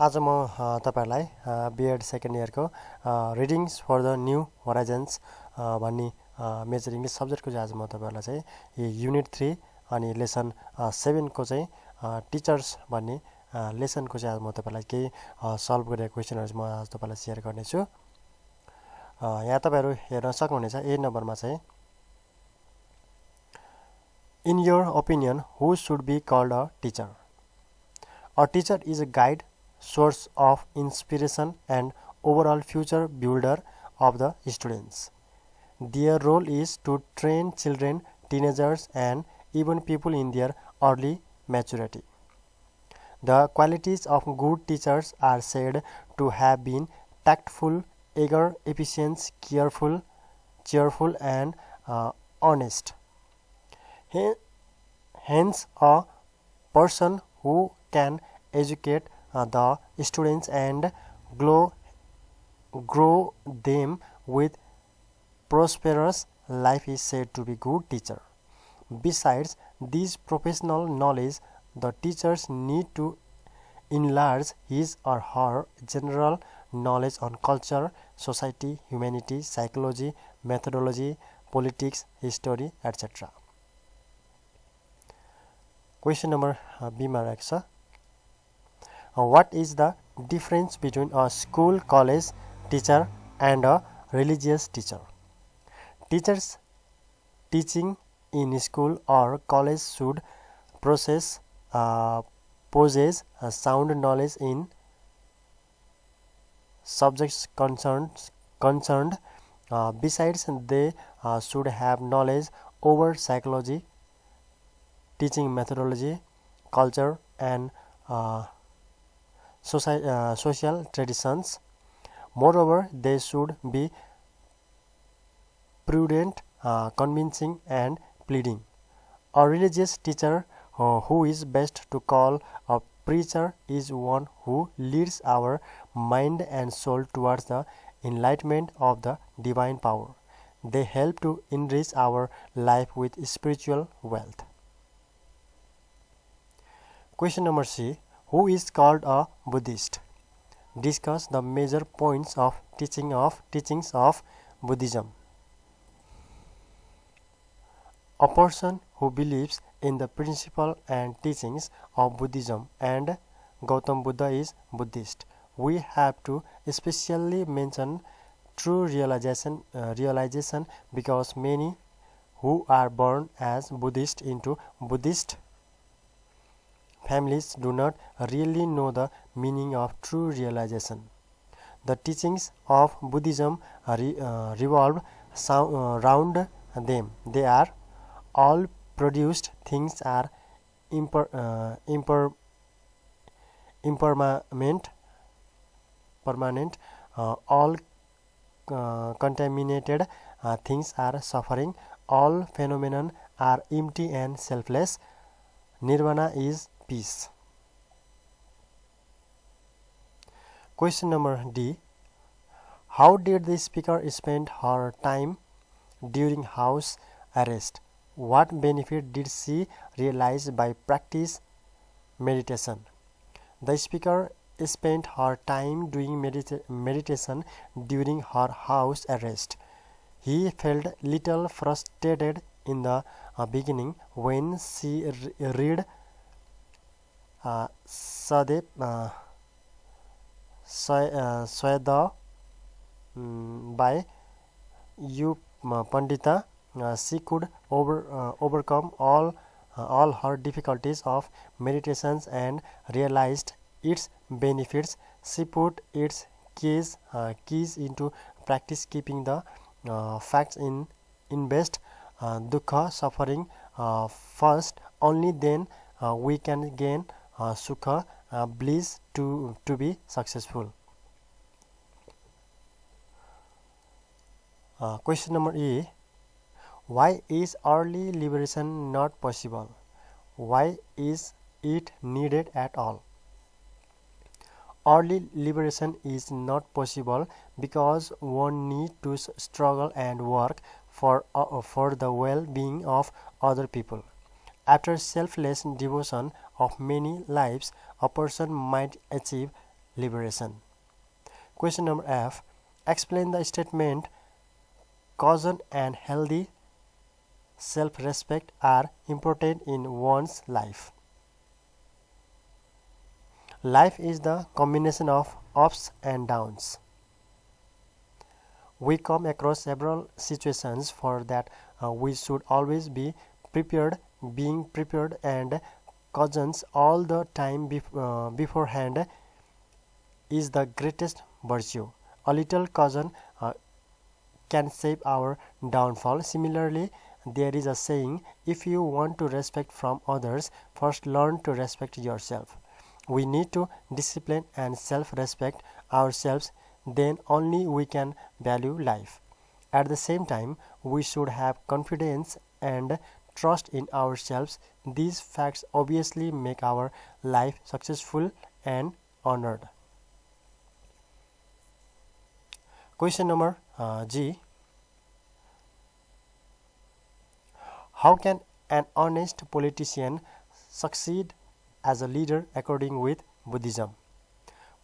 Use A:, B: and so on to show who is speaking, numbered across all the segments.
A: आज म तपाईहरुलाई B.Ed सेकेन्ड इयरको readings for the new horizons भन्ने मेजर इंग्लिश सब्जेक्टको चाहिँ आज म तपाईहरुलाई चाहिँ युनिट 3 अनि लेसन 7 को चाहिँ टिचर्स भन्ने लेसनको चाहिँ आज म तपाईहरुलाई केही सल्भ गरेको क्वेशनहरु म आज तपाईहरुलाई शेयर गर्ने छु। यहाँ तपाईहरु हेर्न सक्नुहुनेछ ए नम्बरमा चाहिँ In your opinion, who should be called a teacher? A teacher is a guide, source of inspiration and overall future builder of the students. Their role is to train children, teenagers and even people in their early maturity. The qualities of good teachers are said to have been tactful, eager, efficient, careful, cheerful and honest. Hence, a person who can educate the students and grow them with prosperous life is said to be good teacher. Besides this professional knowledge, the teachers need to enlarge his or her general knowledge on culture, society, humanity, psychology, methodology, politics, history, etc. Question number B मा रहेको छ What is the difference between a school college teacher and a religious teacher? Teachers teaching in school or college should possess sound knowledge in subjects concerned. Besides, they should have knowledge over psychology, teaching methodology, culture, and social traditions. Moreover, they should be prudent, convincing, and pleading. A religious teacher who is best to call a preacher is one who leads our mind and soul towards the enlightenment of the divine power. They help to enrich our life with spiritual wealth. Question number C. Who is called a Buddhist? Discuss the major points of teachings of Buddhism. A person who believes in the principle and teachings of Buddhism and Gautam Buddha is Buddhist. We have to especially mention true realization because many who are born as Buddhist into Buddhist families do not really know the meaning of true realization. The teachings of Buddhism revolve around them. They are all produced things are permanent. All contaminated things are suffering. All phenomena are empty and selfless. Nirvana is peace. Question number D. How did the speaker spend her time during house arrest? What benefit did she realize by practice meditation? The speaker spent her time doing meditation during her house arrest. He felt little frustrated in the beginning when she read Sweda by U. Pandita. She could overcome all her difficulties of meditations and realized its benefits. She put its keys into practice, keeping the facts in best. Dukkha, suffering first, only then we can gain sukha, bliss to be successful. Question number E. Why is early liberation not possible? Why is it needed at all? Early liberation is not possible because one needs to struggle and work for the well-being of other people. After selfless devotion of many lives, a person might achieve liberation. Question number F. Explain the statement caution and healthy self-respect are important in one's life. Life is the combination of ups and downs. We come across several situations for that we should always be prepared. Being prepared and cautions all the time beforehand is the greatest virtue. A little caution can save our downfall. Similarly, there is a saying, if you want to respect from others, first learn to respect yourself. We need to discipline and self-respect ourselves, then only we can value life. At the same time, we should have confidence and trust in ourselves. These facts obviously make our life successful and honored. Question number G. How can an honest politician succeed as a leader according with Buddhism?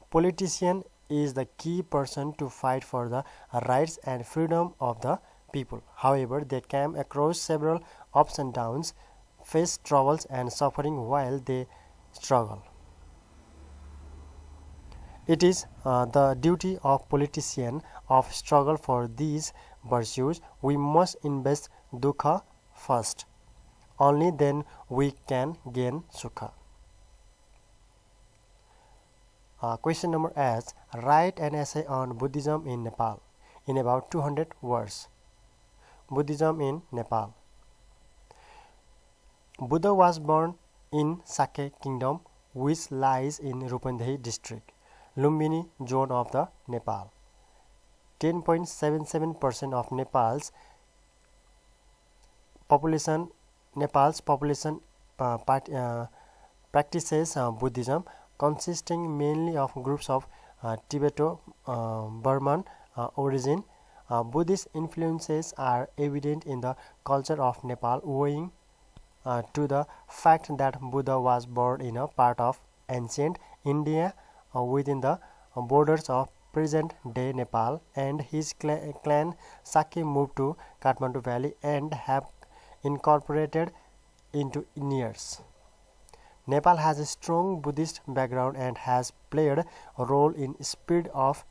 A: Politician is the key person to fight for the rights and freedom of the people. However, they came across several ups and downs, face troubles and suffering while they struggle. It is the duty of politicians of struggle for these virtues. We must invest dukkha first. Only then we can gain sukha. Question number S. Write an essay on Buddhism in Nepal in about 200 words. Buddhism in Nepal. Buddha was born in Sakya Kingdom, which lies in Rupandehi district, Lumbini zone of the Nepal. 10.77% of Nepal's population practices Buddhism, consisting mainly of groups of Tibeto-Burman origin. Buddhist influences are evident in the culture of Nepal, owing to the fact that Buddha was born in a part of ancient India within the borders of present-day Nepal, and his clan Sakya moved to Kathmandu Valley and have incorporated into years. Nepal has a strong Buddhist background and has played a role in spread of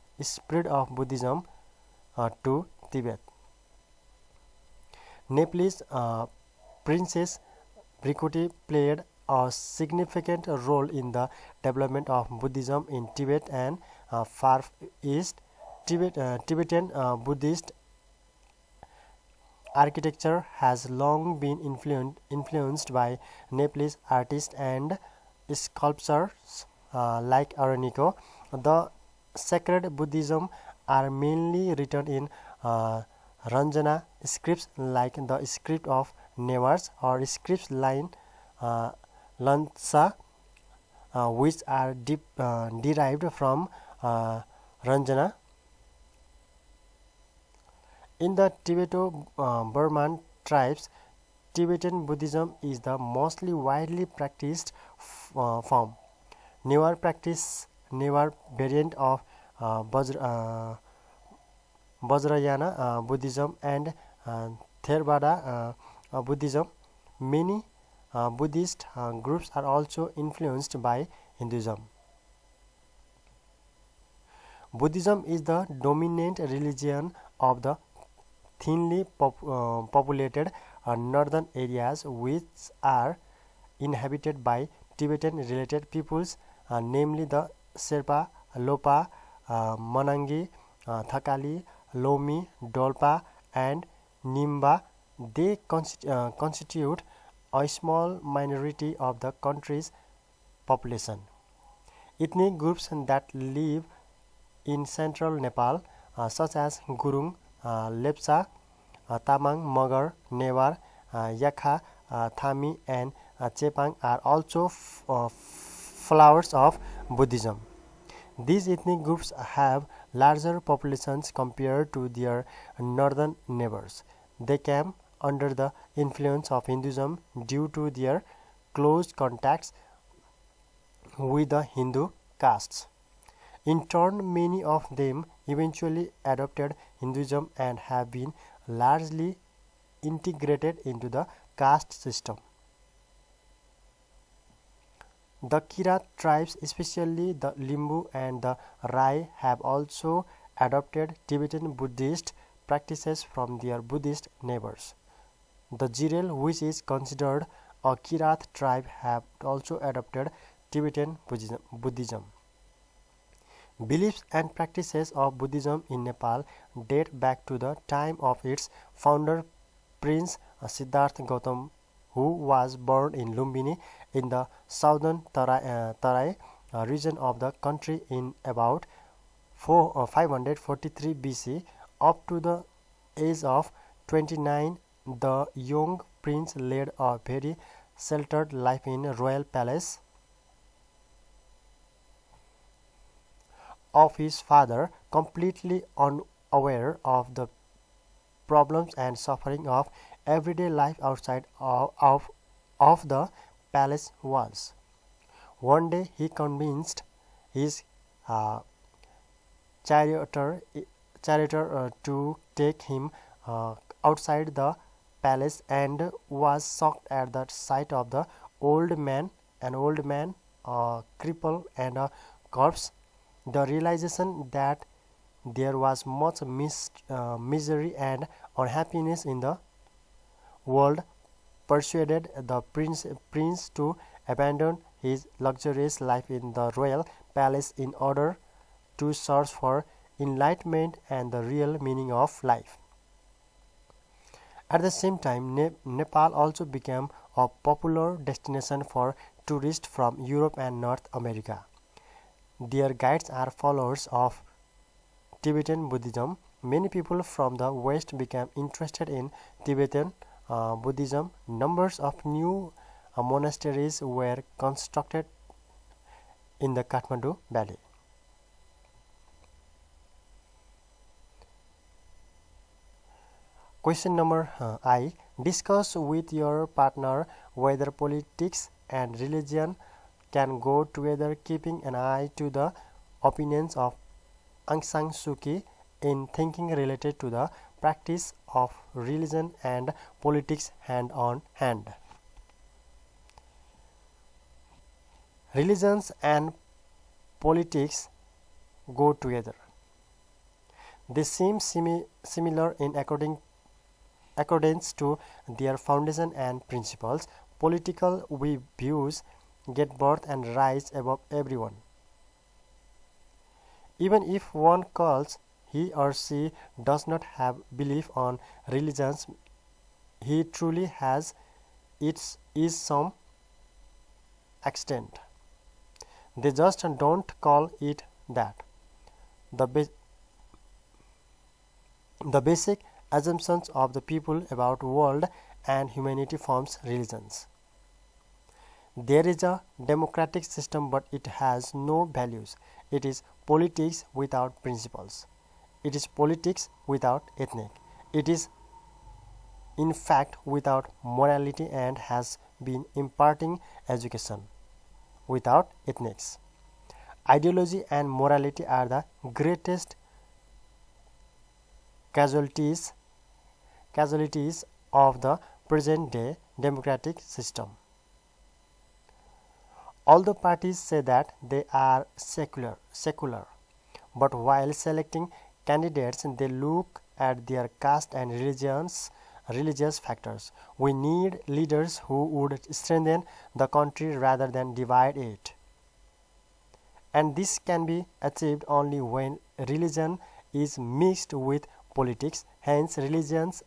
A: Buddhism to Tibet. Nepalese Princess Bhrikuti played a significant role in the development of Buddhism in Tibet and Far East. Tibetan Buddhist architecture has long been influenced by Nepalese artists and sculptors like Araniko. The sacred Buddhism are mainly written in Ranjana scripts like the script of Nevars or scripts line Lansa, which are derived from Ranjana. In the Tibeto-Burman tribes, Tibetan Buddhism is the mostly widely practiced form. Newer variant of Vajrayana Buddhism and Theravada Buddhism. Many Buddhist groups are also influenced by Hinduism. Buddhism is the dominant religion of the thinly populated northern areas, which are inhabited by Tibetan-related peoples, namely the Sherpa, Lopa, Manangi, Thakali, Lomi, Dolpa, and Nimba. They constitute a small minority of the country's population. Ethnic groups that live in central Nepal, such as Gurung, Lepcha, Tamang, Magar, Newar, Yakha, Thami, and Chepang are also flowers of Buddhism. These ethnic groups have larger populations compared to their northern neighbors. They came under the influence of Hinduism due to their close contacts with the Hindu castes. In turn, many of them eventually adopted Hinduism and have been largely integrated into the caste system. The Kirat tribes, especially the Limbu and the Rai, have also adopted Tibetan Buddhist practices from their Buddhist neighbors. The Jirel, which is considered a Kirat tribe, have also adopted Tibetan Buddhism. Beliefs and practices of Buddhism in Nepal date back to the time of its founder Prince Siddhartha Gautam, who was born in Lumbini in the southern Tarai region of the country in about 543 BC. Up to the age of 29, the young prince led a very sheltered life in royal palace of his father, completely unaware of the problems and suffering of everyday life outside of the palace walls. One day he convinced his uh, charioteer to take him outside the palace, and was shocked at the sight of the an old man, a cripple and a corpse. The realization that there was much misery and unhappiness in the world persuaded the prince to abandon his luxurious life in the royal palace in order to search for enlightenment and the real meaning of life. At the same time, Nepal also became a popular destination for tourists from Europe and North America. Their guides are followers of Tibetan Buddhism. Many people from the West became interested in Tibetan Buddhism. Numbers of new monasteries were constructed in the Kathmandu Valley. Question number I. Discuss with your partner whether politics and religion can go together, keeping an eye to the opinions of Aung San Suu Kyi in thinking related to the practice of religion and politics hand on hand. Religions and politics go together. They seem similar in accordance to their foundation and principles. Political views get birth and rise above everyone. Even if one calls he or she does not have belief on religions, he truly has it is some extent. They just don't call it that. The basic assumptions of the people about world and humanity forms religions. There is a democratic system, but it has no values. It is politics without principles. It is politics without ethnic. It is in fact without morality, and has been imparting education without ethics. Ideology and morality are the greatest casualties of the present day democratic system. Although parties say that they are secular, but while selecting candidates they look at their caste and religious factors. We need leaders who would strengthen the country rather than divide it. And this can be achieved only when religion is mixed with politics. Hence, religions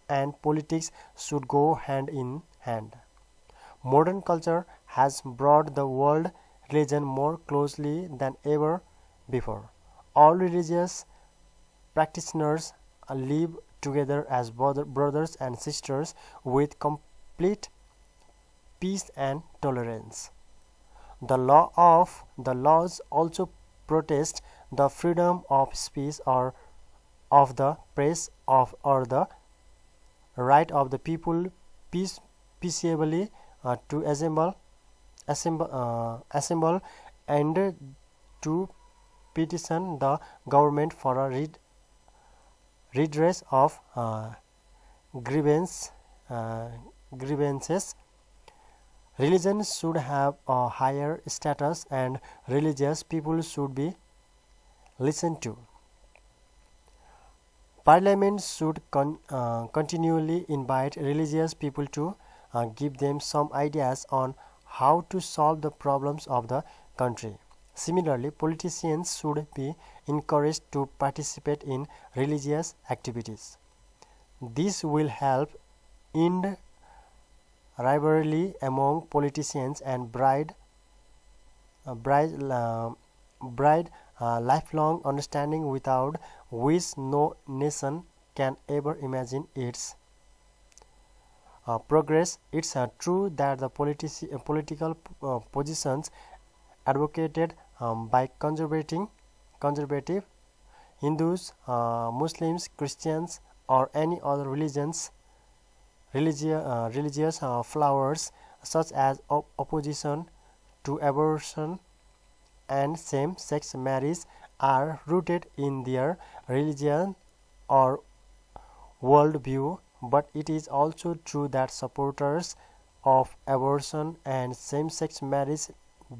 A: and politics should go hand in hand. Modern culture has brought the world religion more closely than ever before. All religious practitioners live together as brothers and sisters with complete peace and tolerance. The laws also protest the freedom of speech or of the press or the right of the people peaceably to assemble and to petition the government for a redress of grievance, grievances. Religion should have a higher status and religious people should be listened to. Parliament should continually invite religious people to give them some ideas on how to solve the problems of the country. Similarly, politicians should be encouraged to participate in religious activities. This will help end rivalry among politicians and bride lifelong understanding without which no nation can ever imagine its progress. It's true that the political positions advocated by conservative Hindus, Muslims, Christians, or any other religious flowers, such as opposition to abortion and same-sex marriage, are rooted in their religion or worldview, but it is also true that supporters of abortion and same-sex marriage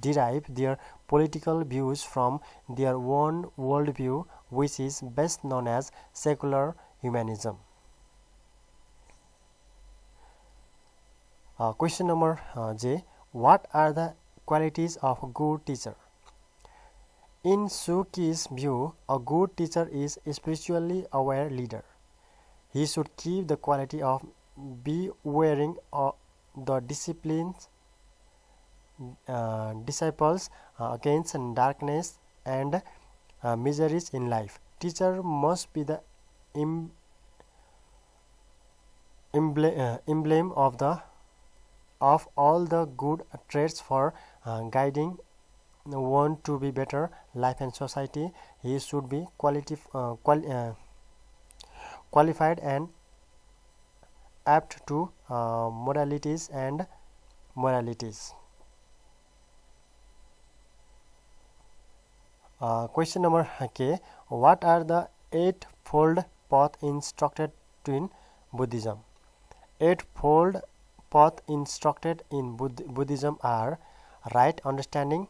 A: derive their political views from their own worldview, which is best known as secular humanism. Question number J. What are the qualities of a good teacher? In Suki's view, a good teacher is a spiritually aware leader. He should keep the quality of beware the disciples against darkness and miseries in life. Teacher must be the emblem of all the good traits for guiding one to be better life and society. He should be qualified and apt to moralities and moralities. Question number K. What are the eightfold path instructed in Buddhism? Eightfold path instructed in Buddhism are right understanding,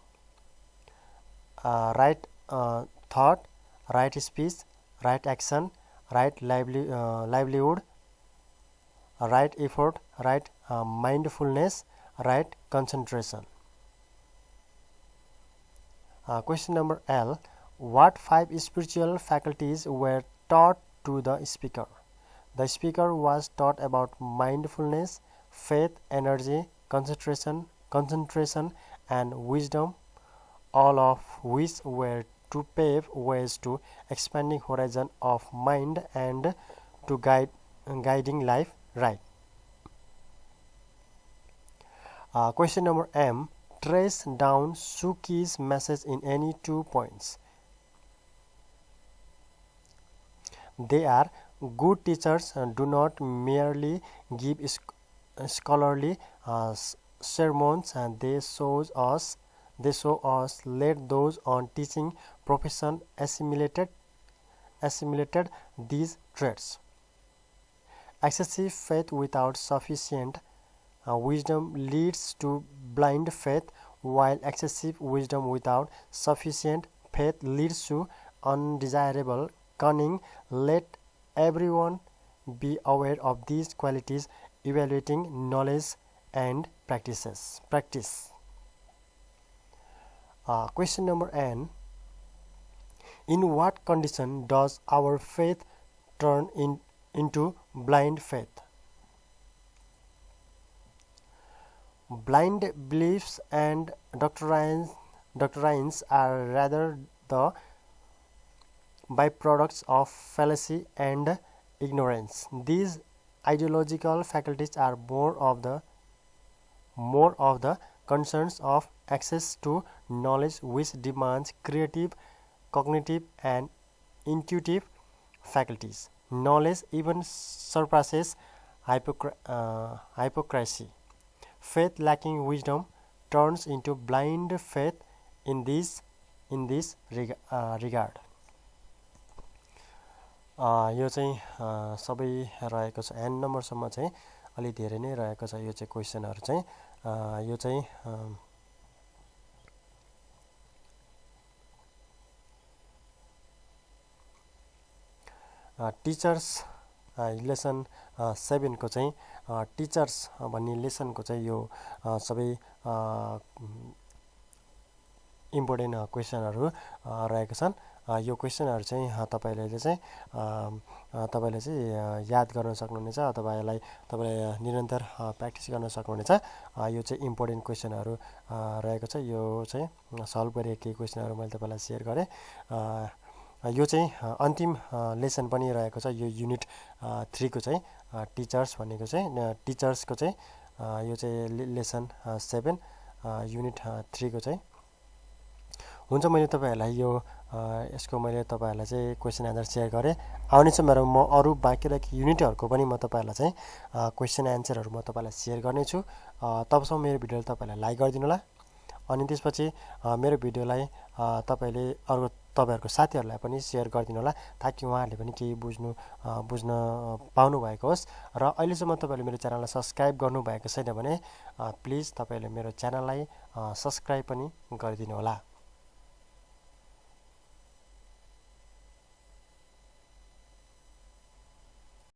A: right thought, right speech, right action, right livelihood, right effort, right mindfulness, right concentration. Question number L. What 5 spiritual faculties were taught to the speaker? The speaker was taught about mindfulness, faith, energy, concentration, and wisdom, all of which were to pave ways to expanding horizon of mind and to guiding life right. Question number M. Trace down Suki's message in any 2 points. They are: good teachers do not merely give scholarly sermons, and they show us let those on teaching profession assimilated these traits. Excessive faith without sufficient wisdom leads to blind faith, while excessive wisdom without sufficient faith leads to undesirable cunning. Let everyone be aware of these qualities, evaluating knowledge and practice. Question number N. In what condition does our faith turn into blind faith? Blind beliefs and doctrines are rather the byproducts of fallacy and ignorance. These ideological faculties are more of the concerns of access to knowledge, which demands creative, cognitive, and intuitive faculties. Knowledge even surpasses hypocrisy. Faith lacking wisdom turns into blind faith. In this in this regard. यो चाहिँ सबै रहेको छ N नम्बरसम्म चाहिँ अलि धेरै नै रहेको छ यो चाहिँ क्वेसनहरु चाहिँ यो चाहिँ टिचर्स लेसन 7 को चाहिँ टिचर्स भन्ने लेसनको चाहिँ यो सबै इम्पोर्टेन्ट क्वेसनहरु रहेका छन् यो क्वेसनहरु चाहिँ तपाईले चाहिँ याद गर्न सक्नुहुनेछ अथवा यसलाई तपाईले निरन्तर प्र्याक्टिस गर्न सक्नुहुनेछ यो चाहिँ इम्पोर्टेन्ट क्वेसनहरु रहेको छ यो चाहिँ सल्भ गरेको केही क्वेसनहरु मैले तपाईलाई शेयर गरे यो चाहिँ अन्तिम लेसन पनि रहेको छ यो युनिट 3 को चाहिँ टिचर्स भनेको चाहिँ टिचर्सको चाहिँ यो चाहिँ लेसन 7 युनिट 3 को चाहिँ हुन्छ मैले तपाईहरुलाई यो यसको मैले तपाईहरुलाई चाहिँ क्वेशन आन्सर शेयर गरे आउने समयमा म अरु बाँकी रहेको युनिटहरुको पनि म तपाईहरुलाई चाहिँ क्वेशन आन्सरहरु म तपाईलाई शेयर गर्ने छु तबसम्म मेरो भिडियोलाई तपाईले लाइक गरिदिनु होला अनि त्यसपछि मेरो भिडियोलाई तपाईले अरु तपाईहरुको साथीहरुलाई पनि शेयर गरिदिनु होला ताकि उहाँहरुले पनि केही बुझ्न पाउनु भएको होस् र अहिलेसम्म तपाईले मेरो च्यानललाई सब्स्क्राइब गर्नु भएको छैन भने प्लिज तपाईले मेरो च्यानललाई सब्स्क्राइब पनि गरिदिनु होला